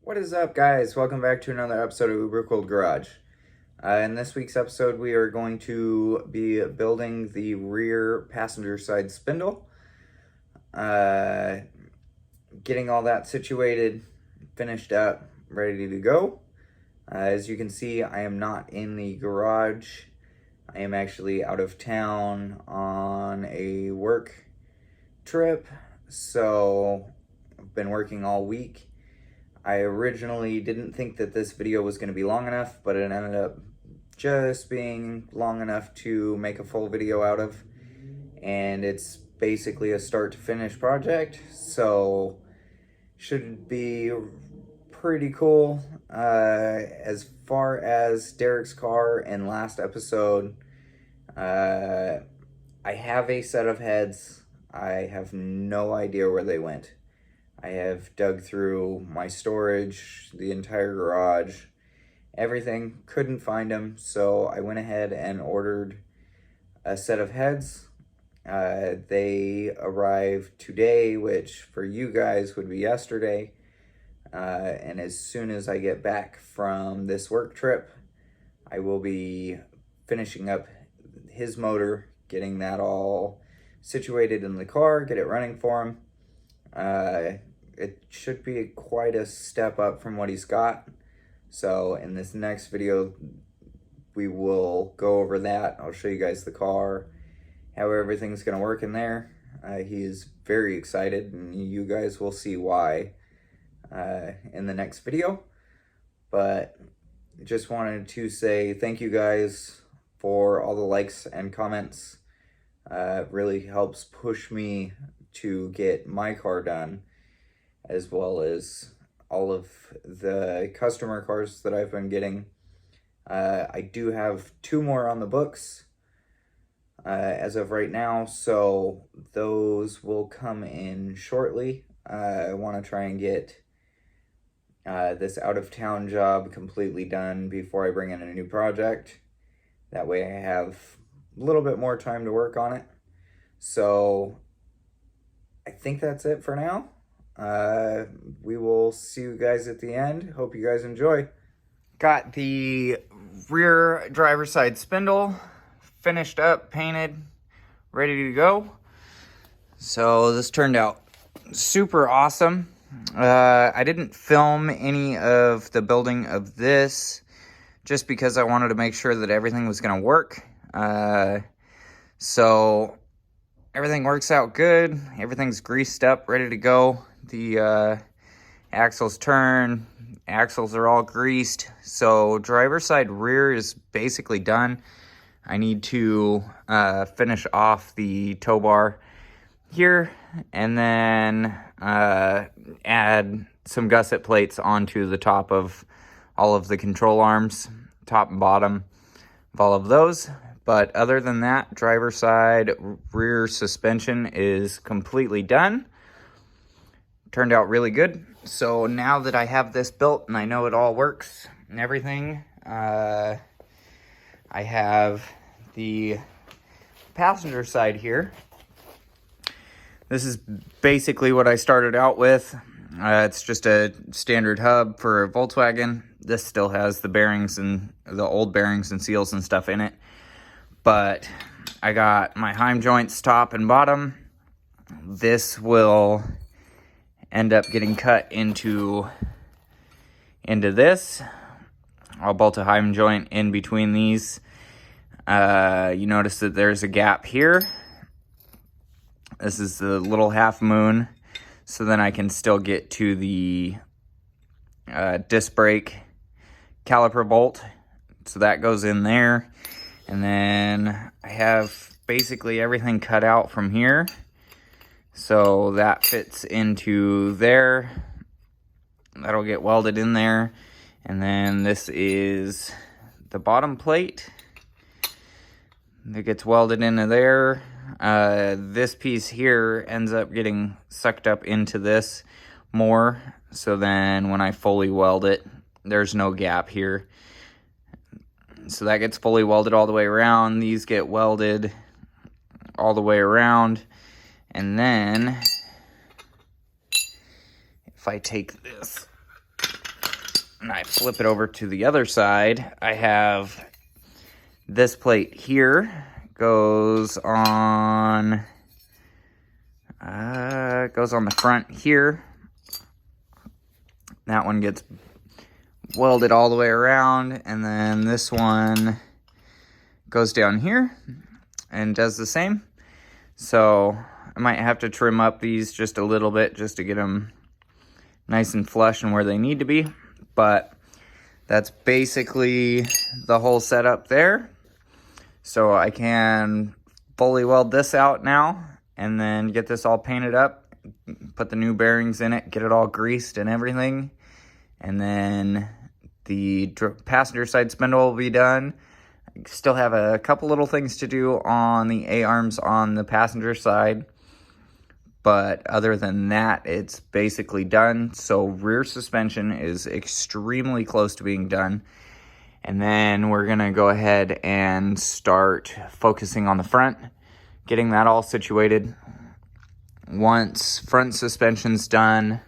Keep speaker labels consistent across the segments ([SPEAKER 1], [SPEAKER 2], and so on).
[SPEAKER 1] What is up, guys? Welcome back to another episode of Uberkooledgarage. In this week's episode, we are going to be building the rear passenger side spindle. Getting all that situated, finished up, ready to go. As you can see, I am not in the garage. I am actually out of town on a work trip, so I've been working all week. I originally didn't think that this video was going to be long enough, but it ended up just being long enough to make a full video out of. And it's basically a start to finish project, so should be pretty cool. As far as Derek's car and last episode, I have a set of heads. I have no idea where they went. I have dug through my storage, the entire garage, everything, couldn't find them, so I went ahead and ordered a set of heads. They arrived today, which for you guys would be yesterday, and as soon as I get back from this work trip, I will be finishing up his motor, getting that all situated in the car, get it running for him. It should be quite a step up from what he's got. So in this next video, we will go over that. I'll show you guys the car, how everything's going to work in there. He is very excited, and you guys will see why in the next video. But just wanted to say thank you guys for all the likes and comments. It really helps push me to get my car done, as well as all of the customer cars that I've been getting. I do have 2 more on the books as of right now, so those will come in shortly. I want to try and get this out-of-town job completely done before I bring in a new project. That way I have a little bit more time to work on it. So I think that's it for now. We will see you guys at the end. Hope you guys enjoy. Got the rear driver's side spindle finished up, painted, ready to go. So this turned out super awesome. I didn't film any of the building of this just because I wanted to make sure that everything was going to work. So everything works out good. Everything's greased up, ready to go. The axles turn, axles are all greased. So driver's side rear is basically done. I need to finish off the tow bar here and then add some gusset plates onto the top of all of the control arms, top and bottom of all of those. But other than that, driver's side rear suspension is completely done. Turned out really good. So now that I have this built and I know it all works and everything, I have the passenger side here. This is basically what I started out with. It's just a standard hub for a Volkswagen. This still has the bearings and the old bearings and seals and stuff in it. But I got my heim joints top and bottom. This will end up getting cut into this. I'll bolt a heim joint in between these. You notice that there's a gap here. This is the little half moon, so then I can still get to the disc brake caliper bolt. So that goes in there. And then I have basically everything cut out from here. So that fits into there. That'll get welded in there. And then this is the bottom plate that gets welded into there. This piece here ends up getting sucked up into this more. So then when I fully weld it, there's no gap here. So that gets fully welded all the way around. These get welded all the way around. And then if I take this and I flip it over to the other side, I have this plate here, goes on the front here. That one gets welded all the way around, and then this one goes down here and does the same. So I might have to trim up these just a little bit just to get them nice and flush and where they need to be. But that's basically the whole setup there. So I can fully weld this out now and then get this all painted up, put the new bearings in it, get it all greased and everything. And then the passenger side spindle will be done. I still have a couple little things to do on the A-arms on the passenger side. But other than that, it's basically done. So rear suspension is extremely close to being done. And then we're going to go ahead and start focusing on the front, getting that all situated. Once front suspension's done,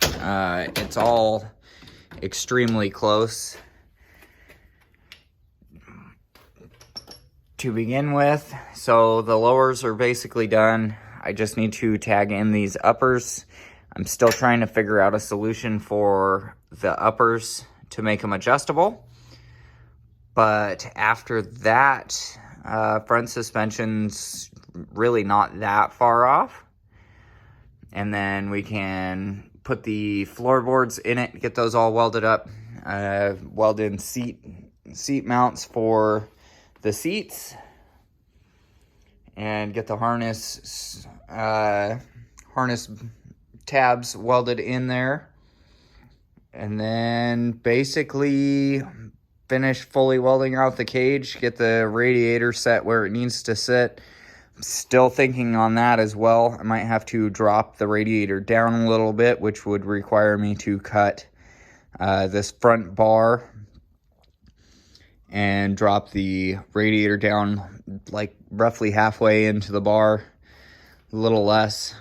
[SPEAKER 1] it's all extremely close to begin with. So the lowers are basically done. I just need to tag in these uppers. I'm still trying to figure out a solution for the uppers to make them adjustable. But after that, front suspension's really not that far off. And then we can put the floorboards in it, get those all welded up, weld in seat mounts for the seats, and get the harness tabs welded in there. And then basically finish fully welding out the cage, get the radiator set where it needs to sit. I'm still thinking on that as well. I might have to drop the radiator down a little bit, which would require me to cut this front bar and drop the radiator down like roughly halfway into the bar, a little less.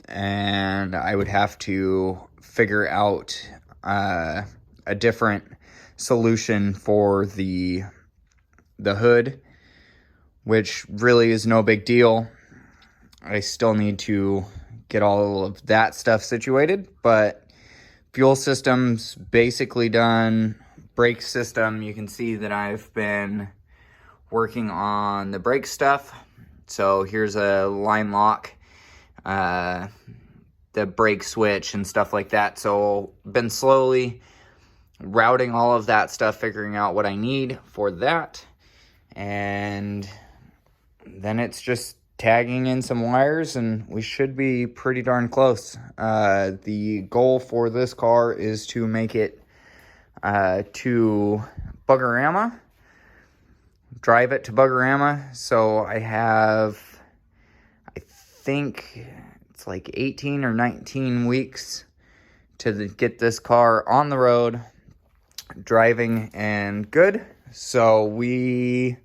[SPEAKER 1] And I would have to figure out a different solution for the hood, which really is no big deal. I still need to get all of that stuff situated, but fuel system's basically done. Brake system, you can see that I've been working on the brake stuff. So here's a line lock, the brake switch and stuff like that. So been slowly routing all of that stuff, figuring out what I need for that. And then it's just tagging in some wires and we should be pretty darn close. The goal for this car is to make it to Buggerama, drive it to Buggerama. So I think it's like 18 or 19 weeks to get this car on the road, driving and good. So we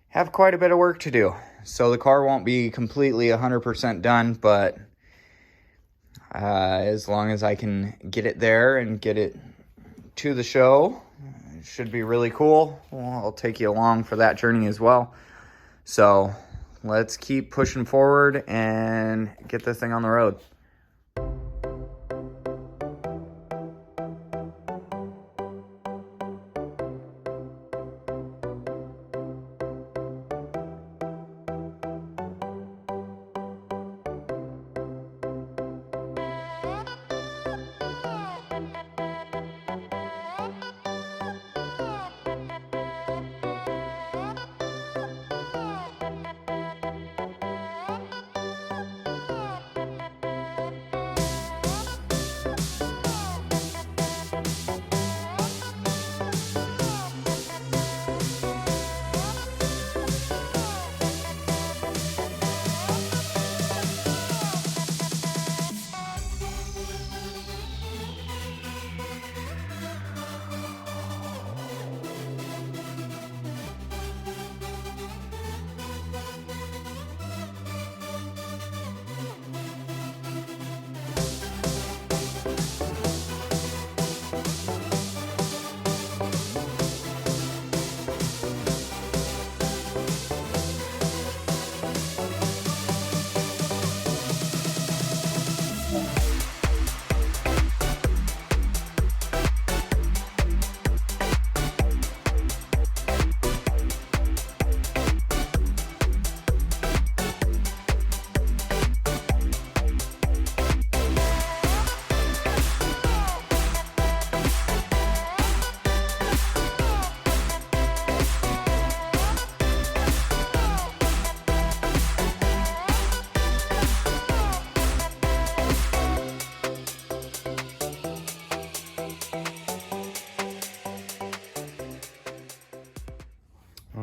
[SPEAKER 1] have quite a bit of work to do. So the car won't be completely 100% done, but as long as I can get it there and get it to the show, it should be really cool. Well, I'll take you along for that journey as well. So let's keep pushing forward and get this thing on the road.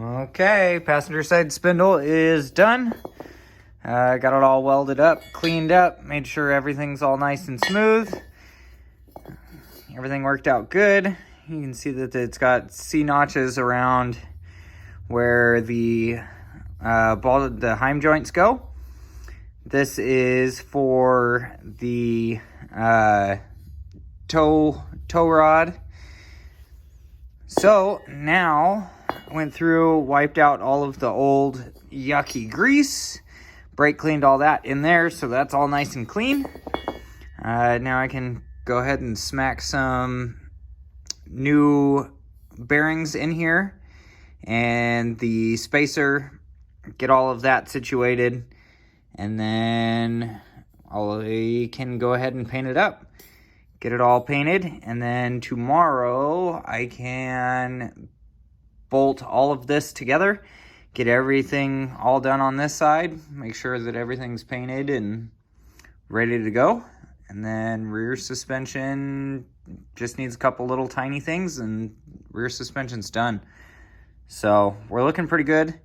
[SPEAKER 1] Okay, passenger side spindle is done. Got it all welded up, cleaned up, made sure everything's all nice and smooth. Everything worked out good. You can see that it's got C-notches around where the heim joints go. This is for the tow rod. So now I went through, wiped out all of the old yucky grease, brake cleaned all that in there, so that's all nice and clean. Now I can go ahead and smack some new bearings in here and the spacer, get all of that situated, and then I can go ahead and paint it up. Get it all painted, and then tomorrow I can bolt all of this together, get everything all done on this side, make sure that everything's painted and ready to go. And then rear suspension just needs a couple little tiny things and rear suspension's done. So we're looking pretty good.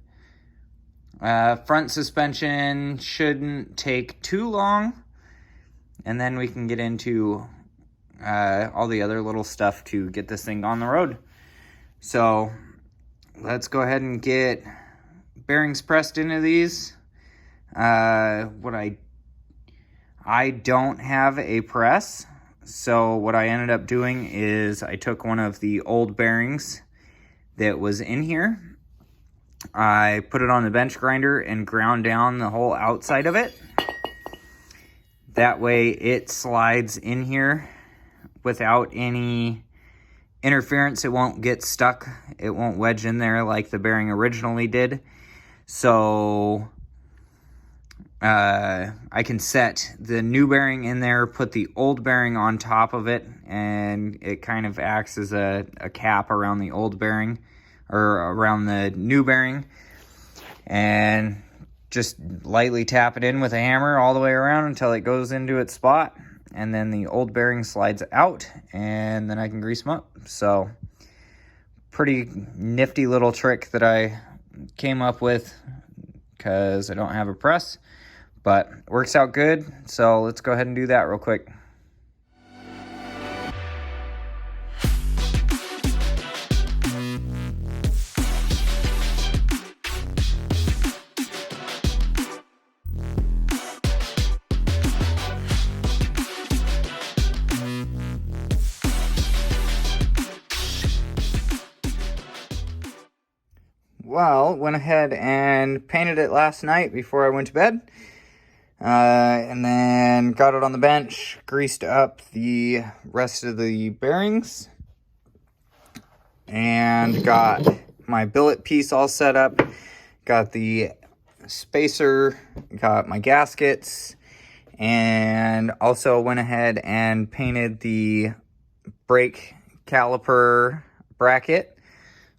[SPEAKER 1] Front suspension shouldn't take too long, and then we can get into all the other little stuff to get this thing on the road. So let's go ahead and get bearings pressed into these. I don't have a press, so what I ended up doing is I took one of the old bearings that was in here. I put it on the bench grinder and ground down the whole outside of it. That way it slides in here without any interference. It won't get stuck. It won't wedge in there like the bearing originally did. So I can set the new bearing in there, put the old bearing on top of it, and it kind of acts as a cap around the old bearing, or around the new bearing, and just lightly tap it in with a hammer all the way around until it goes into its spot, and then the old bearing slides out, and then I can grease them up. So pretty nifty little trick that I came up with because I don't have a press, but it works out good. So let's go ahead and do that real quick. Well, went ahead and painted it last night before I went to bed. And then got it on the bench, greased up the rest of the bearings, and got my billet piece all set up. Got the spacer, got my gaskets, and also went ahead and painted the brake caliper bracket.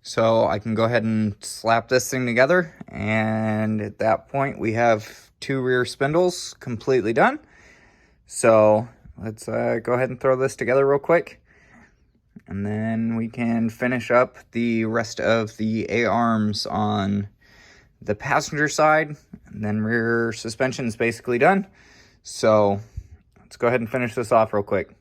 [SPEAKER 1] So I can go ahead and slap this thing together, and at that point we have 2 rear spindles completely done. So let's go ahead and throw this together real quick, and then we can finish up the rest of the A-arms on the passenger side, and then rear suspension is basically done. So let's go ahead and finish this off real quick.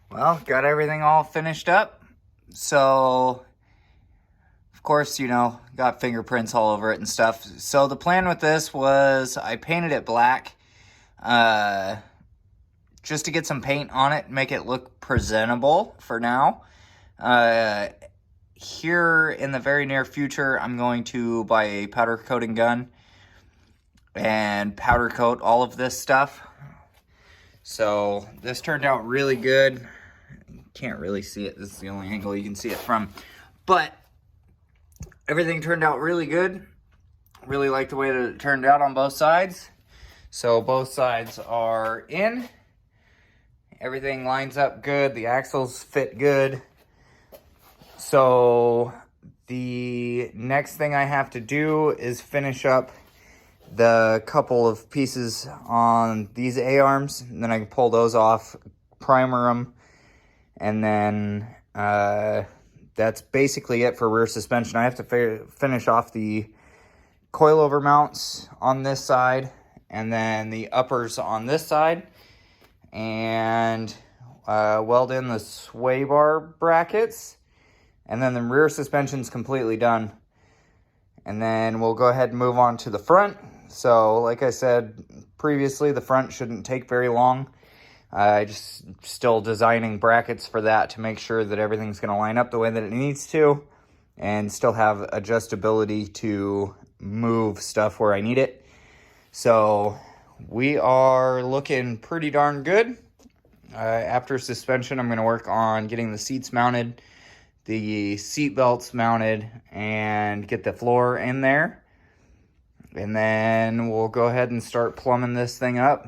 [SPEAKER 1] Well, got everything all finished up. So, of course, you know, got fingerprints all over it and stuff. So the plan with this was I painted it black just to get some paint on it, make it look presentable for now. Here in the very near future, I'm going to buy a powder coating gun and powder coat all of this stuff. So this turned out really good. Can't really see it. This is the only angle you can see it from. But everything turned out really good. Really like the way that it turned out on both sides. So both sides are in. Everything lines up good. The axles fit good. So the next thing I have to do is finish up the couple of pieces on these A-arms, and then I can pull those off, primer them, and then that's basically it for rear suspension. I have to finish off the coilover mounts on this side, and then the uppers on this side, and weld in the sway bar brackets, and then the rear suspension's completely done. And then we'll go ahead and move on to the front. So like I said previously, the front shouldn't take very long. Just still designing brackets for that to make sure that everything's going to line up the way that it needs to, and still have adjustability to move stuff where I need it. So we are looking pretty darn good. After suspension, I'm going to work on getting the seats mounted, the seat belts mounted, and get the floor in there. And then we'll go ahead and start plumbing this thing up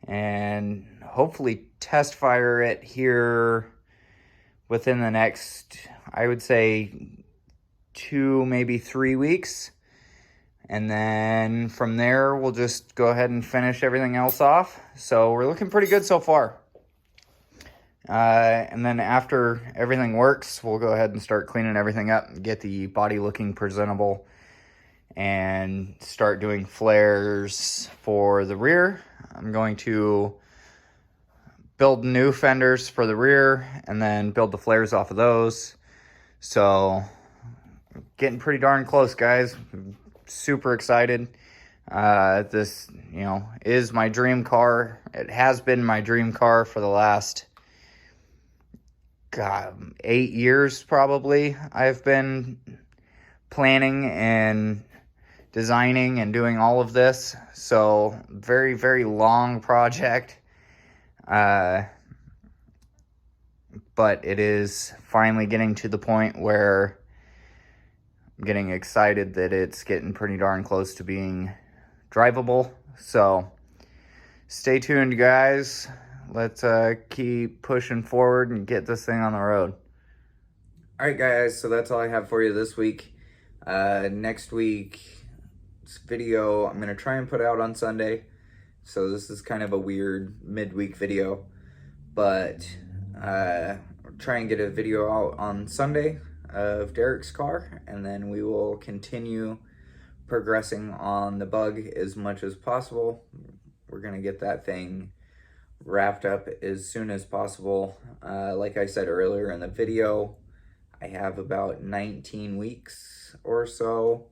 [SPEAKER 1] and hopefully test fire it here within the next, I would say, 2, maybe 3 weeks. And then from there, we'll just go ahead and finish everything else off. So we're looking pretty good so far. And then after everything works, we'll go ahead and start cleaning everything up and get the body looking presentable and start doing flares for the rear. I'm going to build new fenders for the rear and then build the flares off of those. So getting pretty darn close, guys. Super excited. This, is my dream car. It has been my dream car for the last 8 years probably. I've been planning and designing and doing all of this. So very, very long project. But it is finally getting to the point where I'm getting excited that it's getting pretty darn close to being drivable. So stay tuned, guys. Let's keep pushing forward and get this thing on the road. All right, guys, so that's all I have for you this week. Next week's video, I'm going to try and put out on Sunday. So this is kind of a weird midweek video. But try and get a video out on Sunday of Derek's car. And then we will continue progressing on the bug as much as possible. We're going to get that thing wrapped up as soon as possible. Like I said earlier in the video, I have about 19 weeks or so,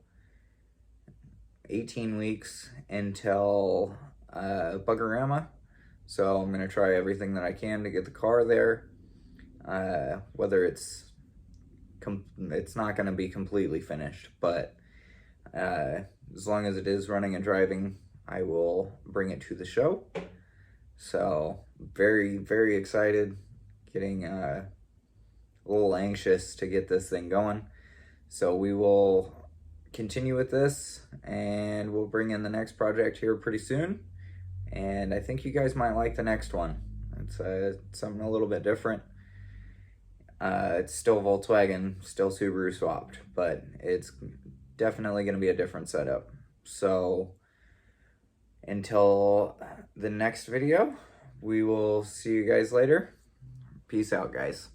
[SPEAKER 1] 18 weeks until Buggerama. So I'm going to try everything that I can to get the car there. Whether it's not going to be completely finished, but as long as it is running and driving, I will bring it to the show. So very, very excited, getting a little anxious to get this thing going. So we will continue with this, and we'll bring in the next project here pretty soon. And I think you guys might like the next one. It's something a little bit different. It's still Volkswagen, still Subaru swapped, but it's definitely going to be a different setup. So until the next video, we will see you guys later. Peace out, guys.